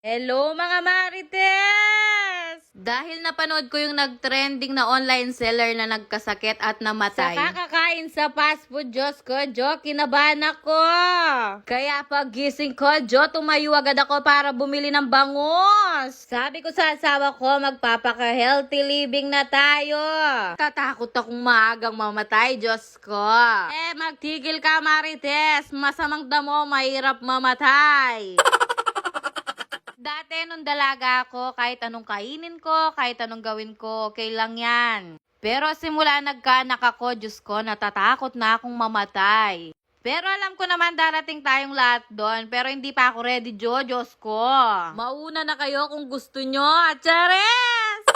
Hello mga Marites! Dahil napanood ko yung nag-trending na online seller na nagkasakit at namatay. Sa kakakain sa fast food, Diyos ko, Jo, kinabahan ako. Kaya pag gising ko, Jo, tumayo agad ako para bumili ng bangus. Sabi ko sa asawa ko, magpapaka-healthy living na tayo. Tatakot akong maagang mamatay, Diyos ko. Magtigil ka, Marites. Masamang damo, mahirap mamatay. Dati nung dalaga ako, kahit anong kainin ko, kahit anong gawin ko, okay lang yan. Pero simula nagkaanak ako, Diyos ko, natatakot na akong mamatay. Pero alam ko naman darating tayong lahat doon, pero hindi pa ako ready, Diyos ko. Mauna na kayo kung gusto nyo, Chares!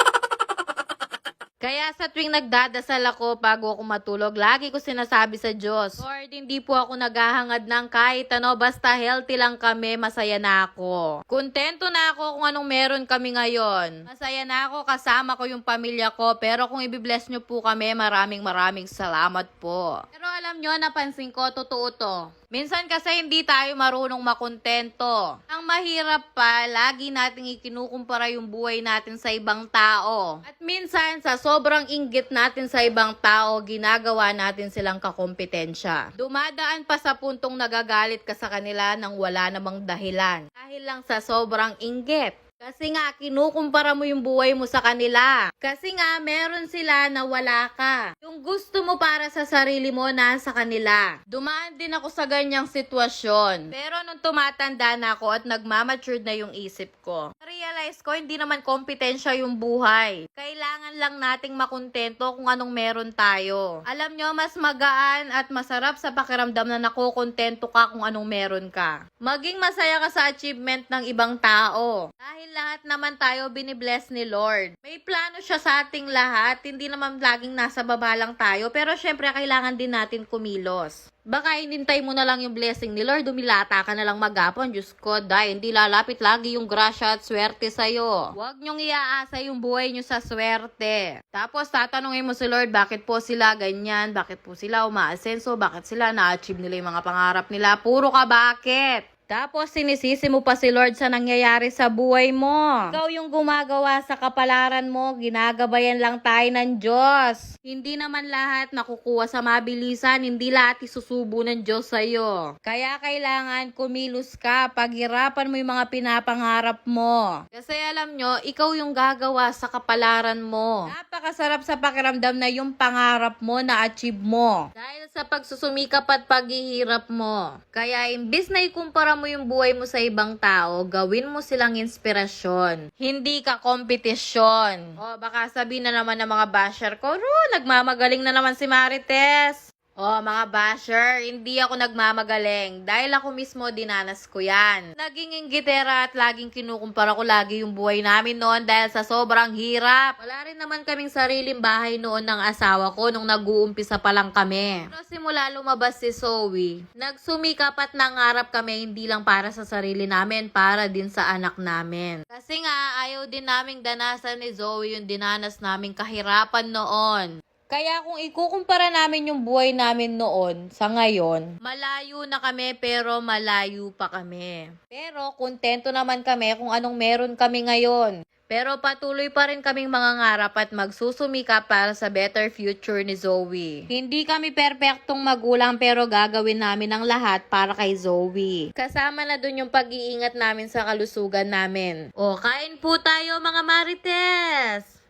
Kaya sa tuwing nagdadasal ako bago ako matulog, lagi ko sinasabi sa Diyos, Lord, hindi po ako naghahangad ng kahit ano, basta healthy lang kami, masaya na ako. Kontento na ako kung anong meron kami ngayon. Masaya na ako, kasama ko yung pamilya ko, pero kung ibibless nyo po kami, maraming salamat po. Pero alam nyo, napansin ko, totoo to. Minsan kasi hindi tayo marunong makontento. Ang mahirap pa, lagi nating ikinukumpara yung buhay natin sa ibang tao. At minsan, sa sobrang inggit natin sa ibang tao, ginagawa natin silang kakompetensya. Dumadaan pa sa puntong nagagalit ka sa kanila nang wala namang dahilan. Dahil lang sa sobrang inggit. Kasi nga, kinukumpara mo yung buhay mo sa kanila. Kasi nga, meron sila na wala ka. Yung gusto mo para sa sarili mo, nasa kanila. Dumaan din ako sa ganyang sitwasyon. Pero nung tumatanda na ako at nagmamature na yung isip ko, realize ko, hindi naman kompetensya yung buhay. Kailangan lang nating makontento kung anong meron tayo. Alam nyo, mas magaan at masarap sa pakiramdam na nakokontento ka kung anong meron ka. Maging masaya ka sa achievement ng ibang tao. Dahil lahat naman tayo binibless ni Lord. May plano siya sa ating lahat. Hindi naman laging nasa baba lang tayo. Pero syempre, kailangan din natin kumilos. Baka hinintay mo na lang yung blessing ni Lord, dumilata ka na lang magapon. Diyos ko, dahil hindi lalapit lagi yung grasya at swerte sa'yo. Huwag nyong iaasa yung buhay nyo sa swerte. Tapos tatanungin mo si Lord, bakit po sila ganyan? Bakit po sila umaasenso? Bakit sila na-achieve nila yung mga pangarap nila? Puro ka bakit? Tapos sinisisi mo pa si Lord sa nangyayari sa buhay mo. Ikaw yung gumagawa sa kapalaran mo, ginagabayan lang tayo ng Diyos. Hindi naman lahat nakukuha sa mabilisan, hindi lahat isusubo ng Diyos sa'yo. Kaya kailangan kumilos ka, paghirapan mo yung mga pinapangarap mo. Kasi alam nyo, ikaw yung gagawa sa kapalaran mo. Napakasarap sa pakiramdam na yung pangarap mo na-achieve mo. Dahil sa pagsusumikap at paghihirap mo. Kaya imbis na ikumpara mo yung buhay mo sa ibang tao, gawin mo silang inspirasyon. Hindi ka kompetisyon. O baka sabihin na naman ng mga basher ko, nagmamagaling na naman si Marites. Mga basher, hindi ako nagmamagaling. Dahil ako mismo dinanas ko yan. Naging inggitera at laging kinukumpara ko lagi yung buhay namin noon dahil sa sobrang hirap. Wala rin naman kaming sariling bahay noon ng asawa ko nung nag-uumpisa pa lang kami. Pero simula lumabas si Zoe, nagsumikap at nangarap kami hindi lang para sa sarili namin, para din sa anak namin. Kasi nga, ayaw din naming danasan ni Zoe yung dinanas naming kahirapan noon. Kaya kung ikukumpara namin yung buhay namin noon sa ngayon, malayo na kami pero malayo pa kami. Pero kontento naman kami kung anong meron kami ngayon. Pero patuloy pa rin kaming mangangarap at magsusumikap para sa better future ni Zoe. Hindi kami perpektong magulang pero gagawin namin ang lahat para kay Zoe. Kasama na dun yung pag-iingat namin sa kalusugan namin. Kain po tayo mga Marites!